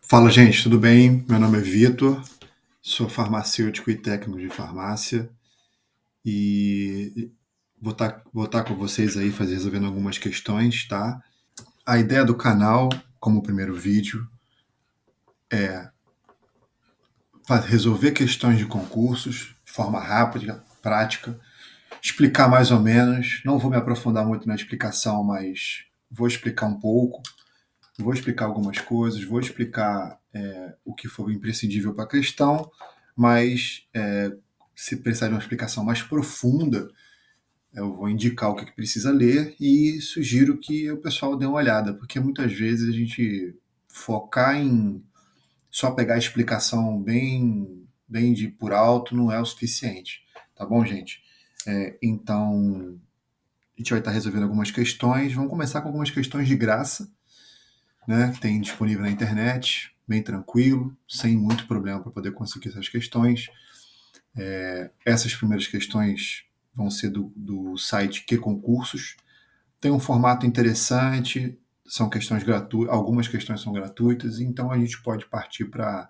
Fala, gente, tudo bem? Meu nome é Vitor, sou farmacêutico e técnico de farmácia e vou estar com vocês aí resolvendo algumas questões, tá? A ideia do canal, como primeiro vídeo, é resolver questões de concursos de forma rápida, prática, explicar mais ou menos. Não vou me aprofundar muito na explicação, mas vou explicar um pouco. Vou explicar algumas coisas, vou explicar o que for imprescindível para a questão, mas se precisar de uma explicação mais profunda, eu vou indicar o que precisa ler e sugiro que o pessoal dê uma olhada, porque muitas vezes a gente focar em só pegar a explicação bem de por alto não é o suficiente, tá bom, gente? Então, a gente vai estar resolvendo algumas questões. Vamos começar com algumas questões de graça, né, que tem disponível na internet, bem tranquilo, sem muito problema para poder conseguir essas questões. Essas primeiras questões vão ser do site Que Concursos. Tem um formato interessante, são questões gratuitas, algumas questões são gratuitas, então a gente pode partir para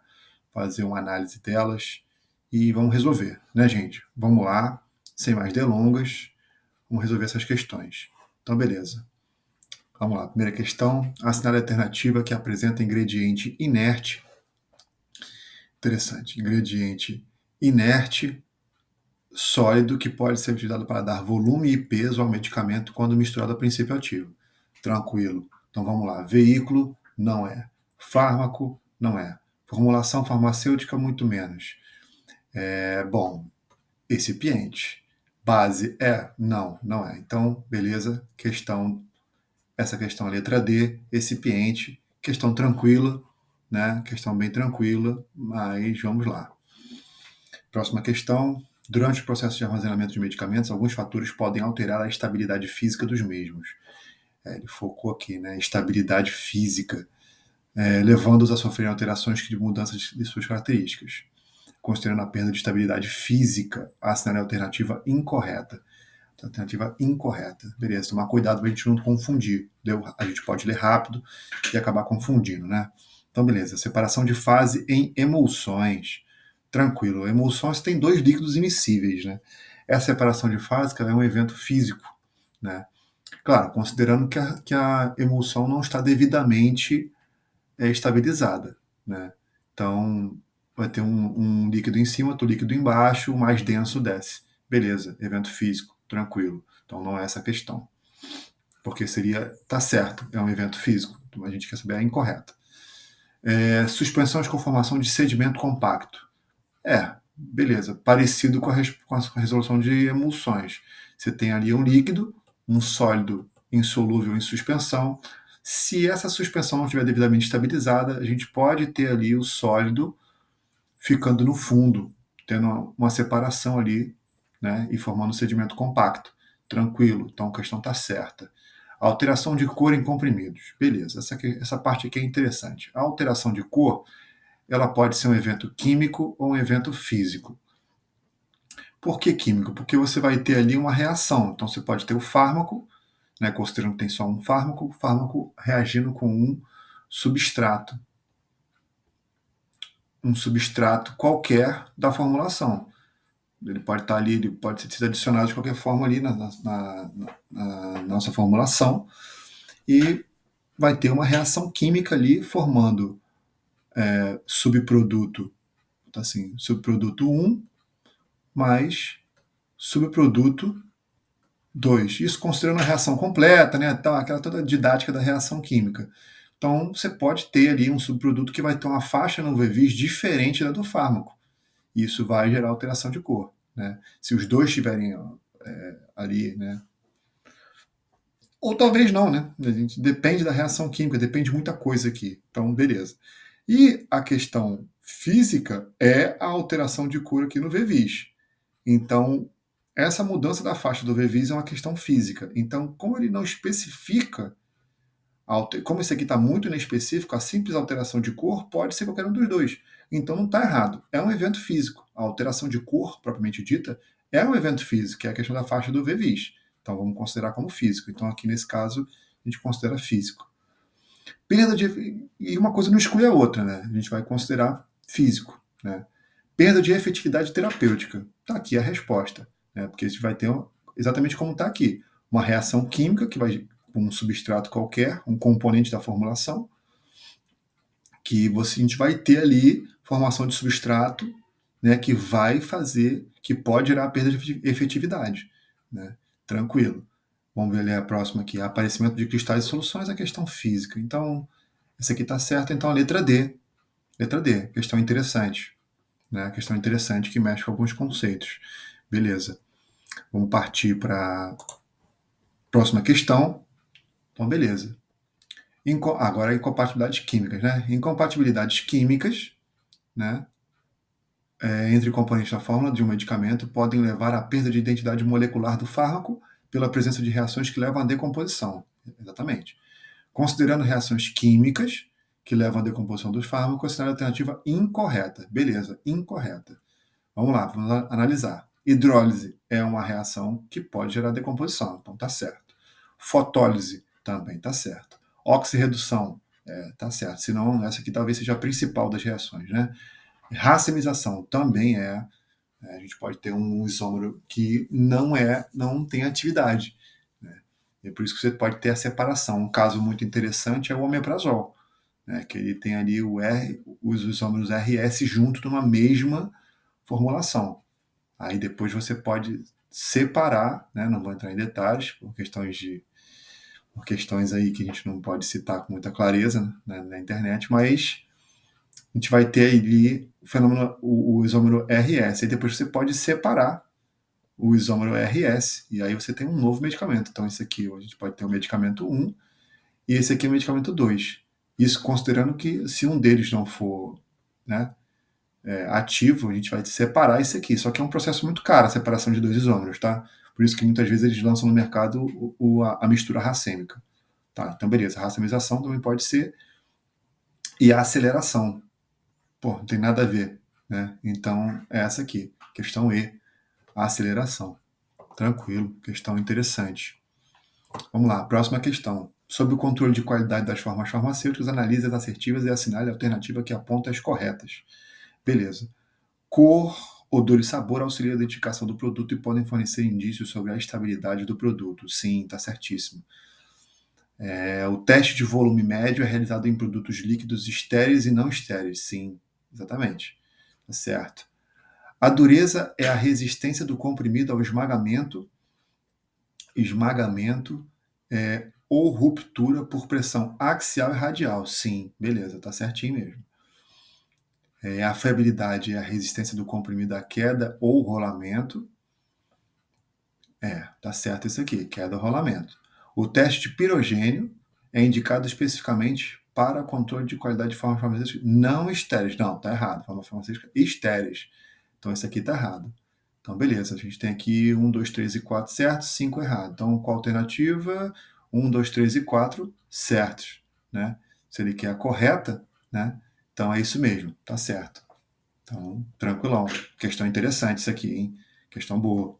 fazer uma análise delas e vamos resolver, né, gente? Vamos lá, sem mais delongas, vamos resolver essas questões. Então, beleza. Vamos lá, primeira questão. Assinale a alternativa que apresenta ingrediente inerte. Interessante. Ingrediente inerte, sólido, que pode ser utilizado para dar volume e peso ao medicamento quando misturado a princípio ativo. Tranquilo. Então vamos lá. Veículo, não é. Fármaco, não é. Formulação farmacêutica, muito menos. Bom, recipiente. Base, é? Não, não é. Então, beleza. Essa questão é a letra D, recipiente, questão tranquila, né? Questão bem tranquila, mas vamos lá. Próxima questão. Durante o processo de armazenamento de medicamentos, alguns fatores podem alterar a estabilidade física dos mesmos. Ele focou aqui, né? Estabilidade física, levando-os a sofrer alterações de mudanças de suas características. Considerando a perda de estabilidade física, a assinale a alternativa incorreta. Alternativa incorreta. Beleza, tomar cuidado para a gente não confundir. A gente pode ler rápido e acabar confundindo, né? Então, beleza. Separação de fase em emulsões. Tranquilo. Emulsões têm dois líquidos immiscíveis, né? Essa separação de fase é um evento físico, né? Claro, considerando que a emulsão não está devidamente estabilizada, né? Então, vai ter um líquido em cima, outro líquido embaixo, o mais denso desce. Beleza, evento físico, tranquilo. Então não é essa a questão. Porque tá certo, é um evento físico. Então a gente quer saber a incorreta. Suspensão de conformação de sedimento compacto. Beleza, parecido com a resolução de emulsões. Você tem ali um líquido, um sólido insolúvel em suspensão. Se essa suspensão não estiver devidamente estabilizada, a gente pode ter ali o sólido ficando no fundo, tendo uma separação ali, né, e formando um sedimento compacto. Tranquilo, então a questão está certa. Alteração de cor em comprimidos. Beleza, essa parte aqui é interessante. A alteração de cor, ela pode ser um evento químico ou um evento físico. Por que químico? Porque você vai ter ali uma reação. Então você pode ter o fármaco, né, considerando que tem só um fármaco, o fármaco reagindo com um substrato qualquer da formulação. Ele pode estar ali, ele pode ser adicionado de qualquer forma ali na nossa formulação e vai ter uma reação química ali formando subproduto, assim, subproduto 1 mais subproduto 2. Isso considerando a reação completa, né? Então, aquela toda didática da reação química. Então, você pode ter ali um subproduto que vai ter uma faixa no VVIS diferente da do fármaco. Isso vai gerar alteração de cor, né? Se os dois estiverem ali, né? Ou talvez não, né? A gente depende da reação química, depende de muita coisa aqui. Então, beleza. E a questão física é a alteração de cor aqui no VVIS. Então, essa mudança da faixa do VVIS é uma questão física. Então, como ele não especifica, como isso aqui está muito inespecífico, a simples alteração de cor pode ser qualquer um dos dois. Então não está errado. É um evento físico. A alteração de cor, propriamente dita, é um evento físico, que é a questão da faixa do VVIS. Então vamos considerar como físico. Então aqui nesse caso a gente considera físico. Perda de... E uma coisa não exclui a outra, né? A gente vai considerar físico, né? Perda de efetividade terapêutica. Está aqui a resposta, né? Porque a gente vai ter exatamente como está aqui. Uma reação química que vai com um substrato qualquer, um componente da formulação, que a gente vai ter ali formação de substrato, né, que vai fazer, que pode gerar perda de efetividade, né? Tranquilo. Vamos ver ali a próxima aqui. Aparecimento de cristais e soluções é questão física. Então, essa aqui está certa. Então, a letra D. Letra D. Questão interessante. Né? Questão interessante que mexe com alguns conceitos. Beleza. Vamos partir para a próxima questão. Então, beleza. Agora, incompatibilidades químicas. Né? Incompatibilidades químicas, né, entre componentes da fórmula de um medicamento podem levar à perda de identidade molecular do fármaco pela presença de reações que levam à decomposição. Exatamente. Considerando reações químicas que levam à decomposição dos fármacos, considerando a alternativa incorreta. Beleza, incorreta. Vamos lá, vamos analisar. Hidrólise é uma reação que pode gerar decomposição, então tá certo. Fotólise também tá certo. Oxirredução, tá certo. Senão, essa aqui talvez seja a principal das reações, né? Racemização também a gente pode ter um isômero que não tem atividade, né? É por isso que você pode ter a separação. Um caso muito interessante é o omeprazol, né? Que ele tem ali os isômeros RS junto numa mesma formulação. Aí depois você pode separar, né? Não vou entrar em detalhes por questões aí que a gente não pode citar com muita clareza, né, na internet, mas a gente vai ter ali o fenômeno, o isômero RS. E depois você pode separar o isômero RS, e aí você tem um novo medicamento. Então, esse aqui a gente pode ter o medicamento 1 e esse aqui é o medicamento 2. Isso considerando que se um deles não for, né, ativo, a gente vai separar esse aqui. Só que é um processo muito caro a separação de dois isômeros, tá? Por isso que muitas vezes eles lançam no mercado a mistura racêmica. Tá? Então, beleza. A racemização também pode ser. E a aceleração. Pô, não tem nada a ver, né? Então, é essa aqui. Questão E, a aceleração. Tranquilo, questão interessante. Vamos lá, próxima questão. Sob o controle de qualidade das formas farmacêuticas, analise as assertivas e assinale a alternativa que aponta as corretas. Beleza. Cor, odor e sabor auxiliam a identificação do produto e podem fornecer indícios sobre a estabilidade do produto. Sim, tá certíssimo. O teste de volume médio é realizado em produtos líquidos estéreis e não estéreis. Sim, exatamente. Tá certo. A dureza é a resistência do comprimido ao esmagamento ou ruptura por pressão axial e radial. Sim, beleza, tá certinho mesmo. A fiabilidade é a resistência do comprimido à queda ou rolamento. Tá certo isso aqui, queda ou rolamento. O teste de pirogênio é indicado especificamente para controle de qualidade de formas farmacêuticas não estéreis. Não, tá errado. Forma farmacêutica estéreis. Então, isso aqui tá errado. Então, beleza. A gente tem aqui 1, 2, 3 e 4 certos, 5 errados. Então, qual a alternativa? 1, 2, 3 e 4 certos, né? Se ele quer a correta, né? Então, é isso mesmo. Tá certo. Então, tranquilão. Questão interessante isso aqui, hein? Questão boa.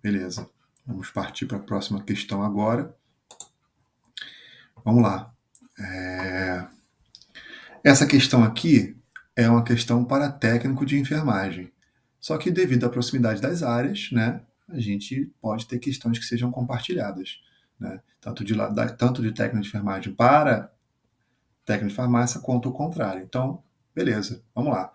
Beleza. Vamos partir para a próxima questão agora. Vamos lá. Essa questão aqui é uma questão para técnico de enfermagem. Só que devido à proximidade das áreas, né, a gente pode ter questões que sejam compartilhadas, né? Tanto de técnico de enfermagem para técnico de farmácia, quanto o contrário. Então, beleza, vamos lá.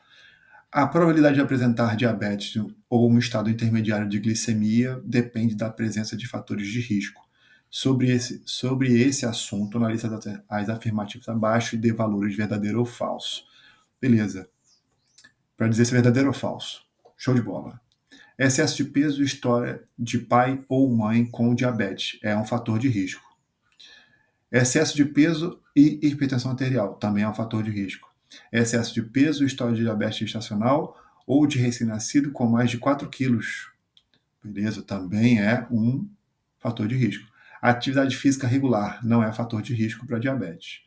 A probabilidade de apresentar diabetes ou um estado intermediário de glicemia depende da presença de fatores de risco. Sobre esse assunto, analise as afirmativas abaixo e dê valores verdadeiro ou falso. Beleza. Para dizer se é verdadeiro ou falso. Show de bola. Excesso de peso e história de pai ou mãe com diabetes é um fator de risco. Excesso de peso e hipertensão arterial também é um fator de risco. Excesso de peso, história de diabetes gestacional ou de recém-nascido com mais de 4 quilos. Beleza, também é um fator de risco. Atividade física regular não é fator de risco para diabetes.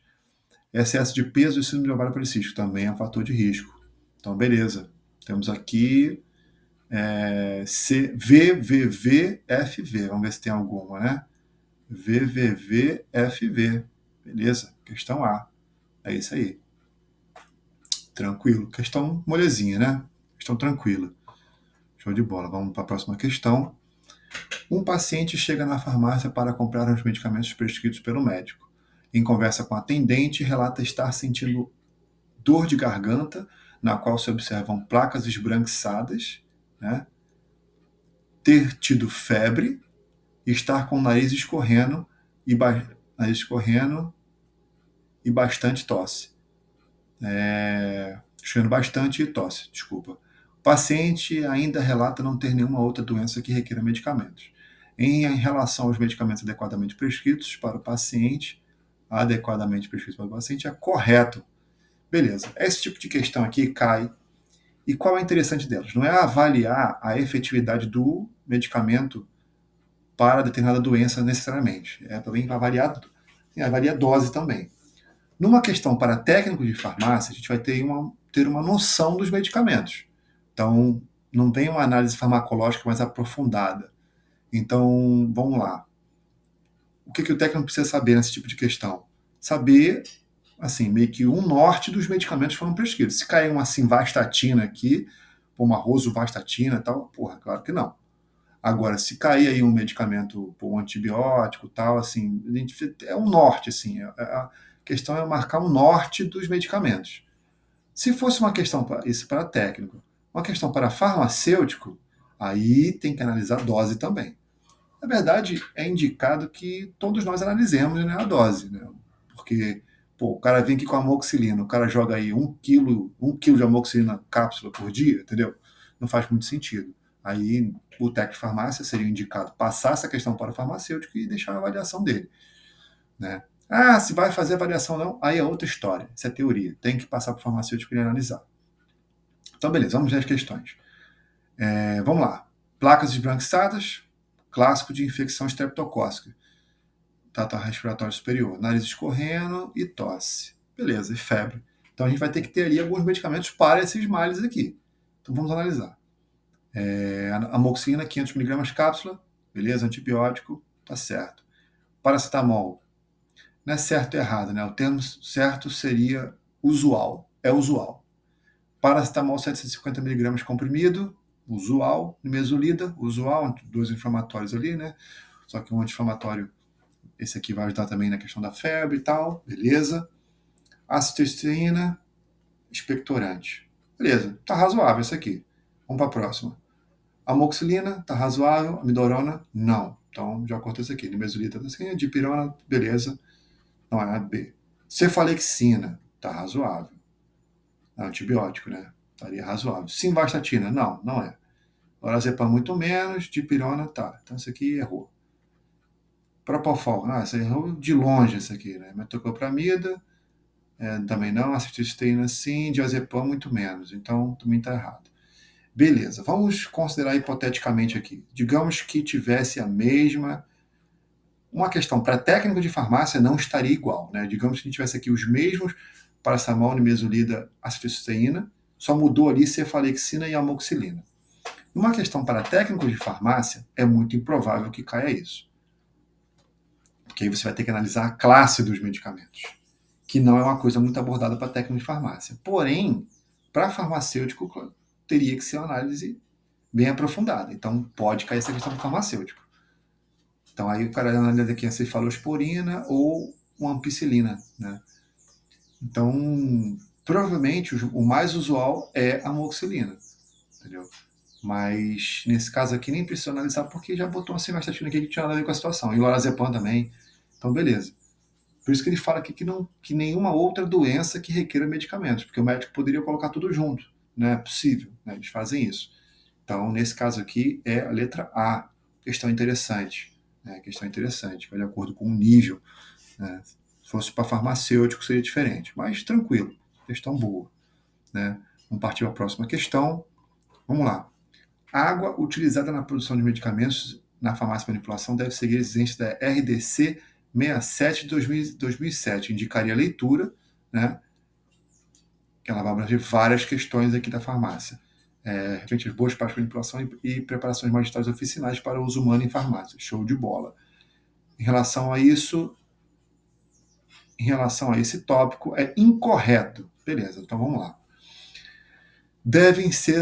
Excesso de peso e síndrome de ovário policístico também é um fator de risco. Então, beleza. Temos aqui VVVFV. Vamos ver se tem alguma, né? VVVFV. Beleza? Questão A. É isso aí. Tranquilo. Questão molezinha, né? Questão tranquila. Show de bola. Vamos para a próxima questão. Um paciente chega na farmácia para comprar os medicamentos prescritos pelo médico. Em conversa com a atendente, relata estar sentindo dor de garganta, na qual se observam placas esbranquiçadas, né? Ter tido febre, estar com o nariz escorrendo e bastante tosse. Escorrendo bastante e tosse, desculpa. O paciente ainda relata não ter nenhuma outra doença que requer medicamentos. Em relação aos medicamentos adequadamente prescritos para o paciente, é correto. Beleza. Esse tipo de questão aqui cai. E qual é o interessante delas? Não é avaliar a efetividade do medicamento para determinada doença necessariamente. É também avaliar a dose também. Numa questão para técnico de farmácia, a gente vai ter uma noção dos medicamentos. Então, não tem uma análise farmacológica mais aprofundada. Então, vamos lá. O que o técnico precisa saber nesse tipo de questão? Saber, assim, meio que um norte dos medicamentos que foram prescritos. Se cair uma simvastatina aqui, uma rosuvastatina e tal, porra, claro que não. Agora, se cair aí um medicamento, um antibiótico tal, assim, é um norte, assim. A questão é marcar um norte dos medicamentos. Se fosse uma questão isso para técnico, uma questão para farmacêutico, aí tem que analisar a dose também. Na verdade, é indicado que todos nós analisemos, né, a dose, né? Porque, o cara vem aqui com amoxicilina, o cara joga aí um quilo de amoxicilina cápsula por dia, entendeu? Não faz muito sentido. Aí o técnico de farmácia seria indicado passar essa questão para o farmacêutico e deixar a avaliação dele, né? Ah, se vai fazer avaliação ou não, aí é outra história. Isso é teoria. Tem que passar para o farmacêutico e analisar. Então, beleza, vamos ver as questões. Vamos lá. Placas esbranquiçadas, clássico de infecção estreptocócica. Trato respiratório superior, nariz escorrendo e tosse. Beleza, e febre. Então a gente vai ter que ter ali alguns medicamentos para esses males aqui. Então vamos analisar. Amoxicilina, 500mg cápsula, beleza, antibiótico, tá certo. Paracetamol, não é certo e errado, né? O termo certo seria usual, é usual. Paracetamol 750mg comprimido, usual. Nimesulida, usual, dois inflamatórios ali, né? Só que um anti-inflamatório, esse aqui vai ajudar também na questão da febre e tal, beleza. Acetosina, expectorante. Beleza, tá razoável isso aqui. Vamos para a próxima. Amoxicilina, tá razoável. Amidorona, não. Então, já cortei isso aqui. Nimesulida, assim, dipirona, beleza. Não é a B. Cefalexina, tá razoável. É antibiótico, né? Estaria razoável. Simvastatina, não é. Lorazepam, muito menos. Dipirona, tá. Então, isso aqui errou. Propofol, você errou de longe isso aqui, né? Metoclopramida, também não. Acetosina, sim. Diazepam, muito menos. Então, também está errado. Beleza, vamos considerar hipoteticamente aqui. Digamos que tivesse a mesma. Uma questão para técnico de farmácia não estaria igual, né? Digamos que a gente tivesse aqui os mesmos paracetamol, nimesulida, acetosina, só mudou ali cefalexina e amoxicilina. Numa questão para técnico de farmácia, é muito improvável que caia isso. Porque aí você vai ter que analisar a classe dos medicamentos, que não é uma coisa muito abordada para técnico de farmácia. Porém, para farmacêutico, teria que ser uma análise bem aprofundada. Então, pode cair essa questão do farmacêutico. Então, aí o cara analisa aqui a cefalosporina ou uma ampicilina, né? Então, provavelmente, o mais usual é a amoxicilina, entendeu? Mas, nesse caso aqui, nem precisa analisar porque já botou uma simvastatina aqui que tinha nada a ver com a situação. E o lorazepam também. Então, beleza. Por isso que ele fala aqui que nenhuma outra doença que requer medicamentos, porque o médico poderia colocar tudo junto. Não é possível, né? Eles fazem isso. Então, nesse caso aqui, é a letra A. Questão interessante. Questão interessante, vai de acordo com o nível. Né? Se fosse para farmacêutico, seria diferente. Mas tranquilo, questão boa. Né? Vamos partir para a próxima questão. Vamos lá. Água utilizada na produção de medicamentos na farmácia de manipulação deve seguir a exigência da RDC 67 de 2007. Indicaria a leitura, né? Que ela vai abranger várias questões aqui da farmácia. Referente às boas práticas de manipulação e preparações magistrais oficinais para uso humano em farmácia. Show de bola. Em relação a isso, em relação a esse tópico é incorreto. Beleza, então vamos lá. Devem ser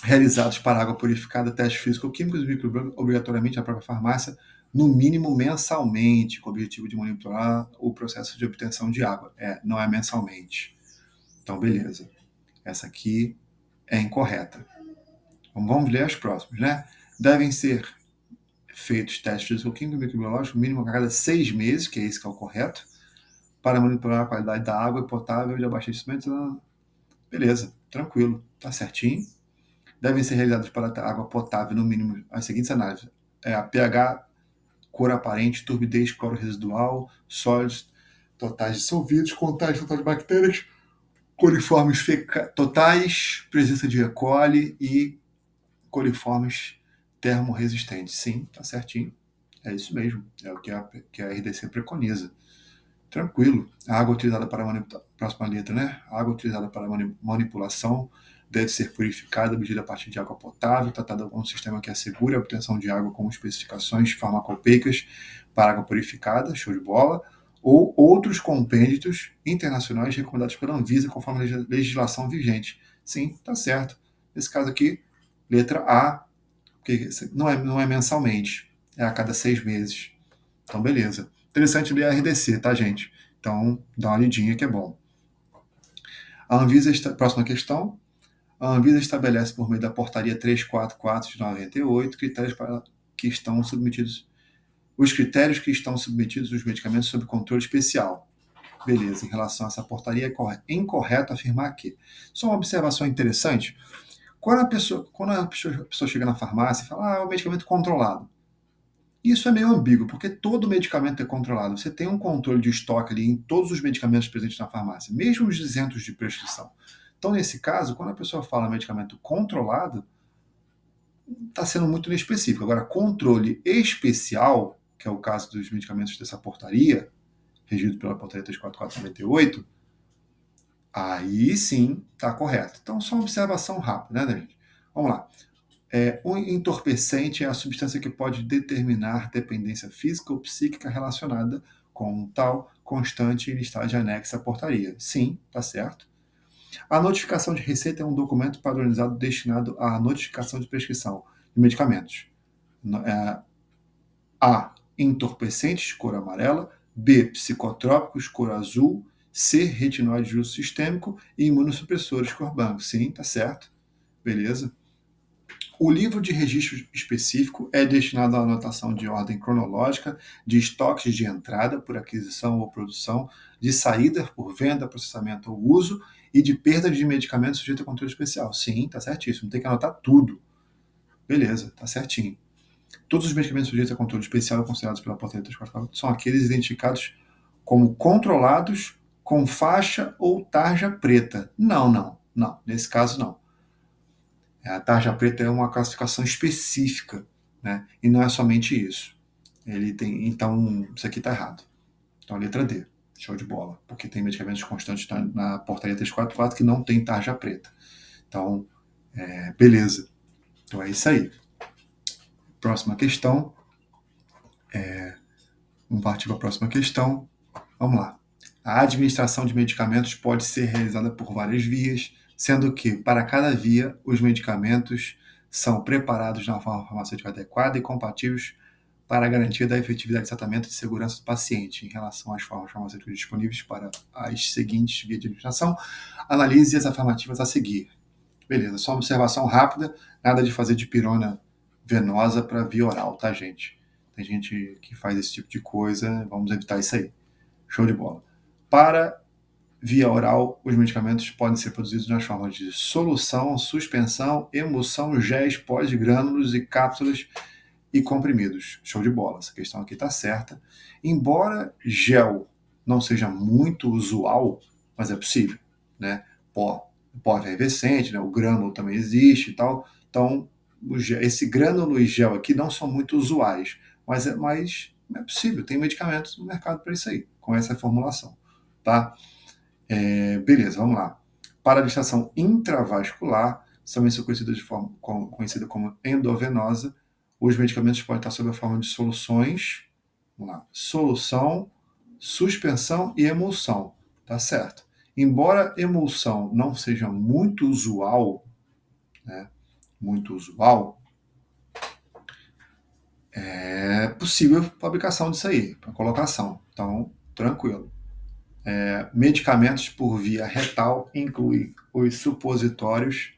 realizados para água purificada, testes físico-químicos e microbiológicos obrigatoriamente na própria farmácia, no mínimo mensalmente, com o objetivo de monitorar o processo de obtenção de água. Não é mensalmente. Então, beleza. Essa aqui é incorreta. Vamos ler as próximas, né? Devem ser feitos testes físico-químicos e microbiológicos, mínimo a cada 6 meses, que é esse que é o correto, para monitorar a qualidade da água potável e de abastecimento. Beleza, tranquilo, tá certinho. Devem ser realizados para a água potável, no mínimo, as seguintes análises. A pH, cor aparente, turbidez, cloro residual, sólidos totais dissolvidos, contagem total de bactérias, coliformes totais, presença de E. coli e coliformes termorresistentes. Sim, tá certinho. É isso mesmo. É o que a RDC preconiza. Tranquilo. A água utilizada para próxima letra, né? A água utilizada para manipulação deve ser purificada, obtida a partir de água potável, tratada com um sistema que assegure a obtenção de água com especificações farmacopeicas para água purificada, show de bola, ou outros compêndios internacionais recomendados pela Anvisa conforme a legislação vigente. Sim, tá certo. Nesse caso aqui, letra A, porque não é mensalmente, é a cada 6 meses. Então, beleza. Interessante ler a RDC, tá, gente? Então, dá uma lidinha que é bom. Próxima questão. A Anvisa estabelece, por meio da portaria 344 de 98, critérios para que estão submetidos. Os critérios que estão submetidos os medicamentos sob controle especial. Beleza, em relação a essa portaria, é incorreto afirmar que. Só uma observação interessante. Quando a pessoa chega na farmácia e fala, é um medicamento controlado. Isso é meio ambíguo, porque todo medicamento é controlado. Você tem um controle de estoque ali em todos os medicamentos presentes na farmácia, mesmo os isentos de prescrição. Então, nesse caso, quando a pessoa fala medicamento controlado, está sendo muito inespecífico. Agora, controle especial, que é o caso dos medicamentos dessa portaria, regido pela portaria 344/98, aí sim está correto. Então, só uma observação rápida, né, gente? Vamos lá. Um entorpecente é a substância que pode determinar dependência física ou psíquica relacionada com um tal constante em listagem anexa à portaria. Sim, tá certo. A notificação de receita é um documento padronizado destinado à notificação de prescrição de medicamentos. A. Entorpecentes, cor amarela. B. Psicotrópicos, cor azul. C. Retinoide de uso sistêmico e imunossupressores, cor branca. Sim, tá certo. Beleza. O livro de registro específico é destinado à anotação de ordem cronológica de estoques de entrada por aquisição ou produção, de saída por venda, processamento ou uso e de perda de medicamentos sujeito a controle especial. Sim, tá certíssimo. Tem que anotar tudo. Beleza, tá certinho. Todos os medicamentos sujeitos a controle especial considerados pela portaria 344 são aqueles identificados como controlados com faixa ou tarja preta. Não. Nesse caso, não. A tarja preta é uma classificação específica, né? E não é somente isso. Então, isso aqui está errado. Então, letra D, show de bola. Porque tem medicamentos constantes na portaria 344 que não tem tarja preta. Então, beleza. Então, é isso aí. Próxima questão. Vamos partir para a próxima questão. Vamos lá. A administração de medicamentos pode ser realizada por várias vias, sendo que, para cada via, os medicamentos são preparados de uma forma farmacêutica adequada e compatíveis para a garantia da efetividade de tratamento e de segurança do paciente. Em relação às formas farmacêuticas disponíveis para as seguintes vias de administração, analise as afirmativas a seguir. Beleza, só uma observação rápida, nada de fazer dipirona venosa para via oral, tá, gente? Tem gente que faz esse tipo de coisa, vamos evitar isso aí. Show de bola. Para via oral, os medicamentos podem ser produzidos nas formas de solução, suspensão, emulsão, géis, pós, grânulos e cápsulas e comprimidos. Show de bola. Essa questão aqui está certa. Embora gel não seja muito usual, mas é possível, né? Pó efervescente, né? O grânulo também existe e tal. Então, esse grânulo e gel aqui não são muito usuais, mas é possível. Tem medicamentos no mercado para isso aí, com essa formulação, tá? Beleza, vamos lá. Para a administração intravascular, também são conhecida como endovenosa, os medicamentos podem estar sob a forma de soluções. Vamos lá. Solução suspensão e emulsão, tá certo? Embora emulsão não seja muito usual, né, muito usual, é possível fabricação disso aí, para colocação. Então, tranquilo. Medicamentos por via retal incluem os supositórios,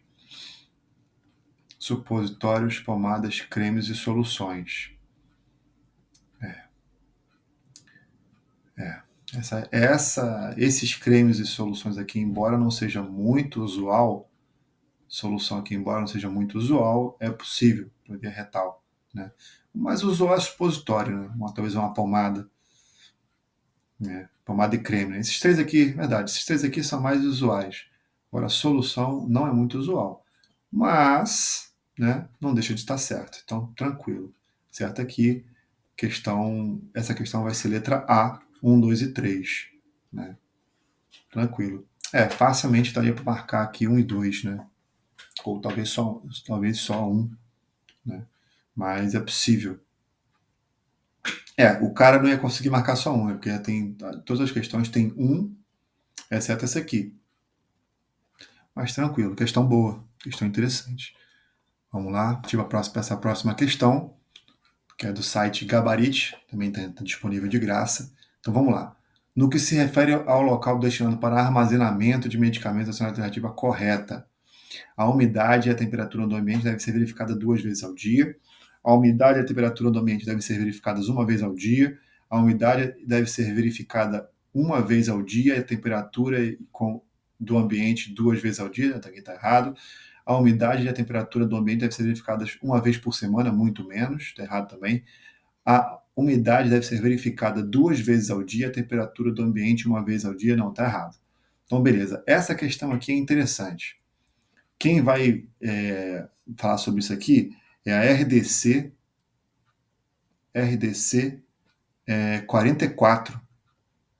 pomadas, cremes e soluções. Esses cremes e soluções aqui, embora não seja muito usual, solução aqui, embora não seja muito usual, é possível por via retal, né? Mas usual é supositório, né? Talvez uma pomada, né? Pomada e creme, né? Esses três aqui, verdade, esses três aqui são mais usuais. Agora, a solução não é muito usual, mas, né, não deixa de estar certo. Então, tranquilo. Certo aqui, essa questão vai ser letra A, 1, 2 e 3, né? Tranquilo. Facilmente daria para marcar aqui 1 e 2, né? Ou talvez só 1, né? Mas é possível. O cara não ia conseguir marcar só 1, né? Porque todas as questões tem 1, exceto essa aqui. Mas tranquilo, questão boa, questão interessante. Vamos lá, essa próxima questão, que é do site Gabarit, também está disponível de graça. Então vamos lá. No que se refere ao local destinado para armazenamento de medicamentos, a alternativa correta. A umidade e a temperatura do ambiente devem ser verificadas 2 vezes ao dia. A umidade e a temperatura do ambiente devem ser verificadas 1 vez ao dia. A umidade deve ser verificada 1 vez ao dia e a temperatura do ambiente 2 vezes ao dia. Aqui está errado. A umidade e a temperatura do ambiente devem ser verificadas 1 vez por semana, muito menos. Está errado também. A umidade deve ser verificada 2 vezes ao dia, a temperatura do ambiente 1 vez ao dia. Não, está errado. Então, beleza. Essa questão aqui é interessante. Quem vai falar sobre isso aqui é a RDC 44,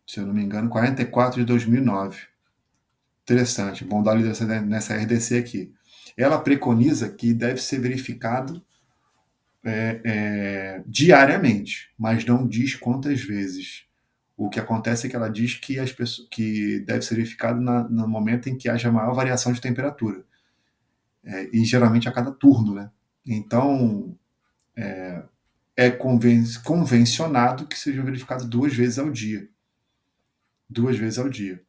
se eu não me engano, 44 de 2009. Interessante, bom dar lida nessa RDC aqui. Ela preconiza que deve ser verificado diariamente, mas não diz quantas vezes. O que acontece é que ela diz que deve ser verificado no momento em que haja maior variação de temperatura. E geralmente a cada turno, né? Então, é convencionado que seja verificado 2 vezes ao dia. 2 vezes ao dia.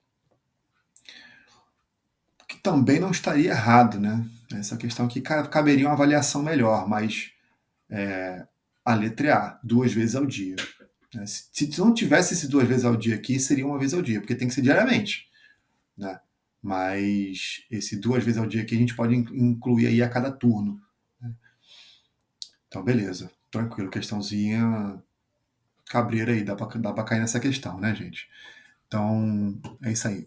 Que também não estaria errado, né? Essa questão aqui caberia uma avaliação melhor, mas a letra é A, 2 vezes ao dia. Se não tivesse esse 2 vezes ao dia aqui, seria 1 vez ao dia, porque tem que ser diariamente, né? Mas esse 2 vezes ao dia aqui a gente pode incluir aí a cada turno, né? Então, beleza. Tranquilo, questãozinha cabreira aí, dá pra cair nessa questão, né, gente? Então, é isso aí.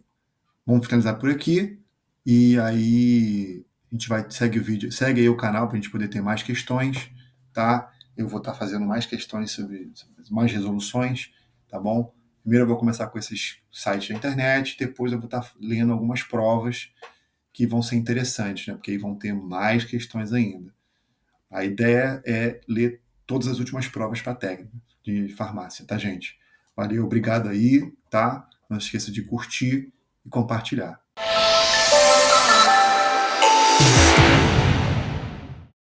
Vamos finalizar por aqui. E aí, a gente segue o vídeo, segue aí o canal para a gente poder ter mais questões, tá? Eu vou estar fazendo mais questões sobre mais resoluções, tá bom? Primeiro eu vou começar com esses sites da internet, depois eu vou estar lendo algumas provas que vão ser interessantes, né? Porque aí vão ter mais questões ainda. A ideia é ler todas as últimas provas para técnica de farmácia, tá, gente? Valeu, obrigado aí, tá? Não esqueça de curtir e compartilhar.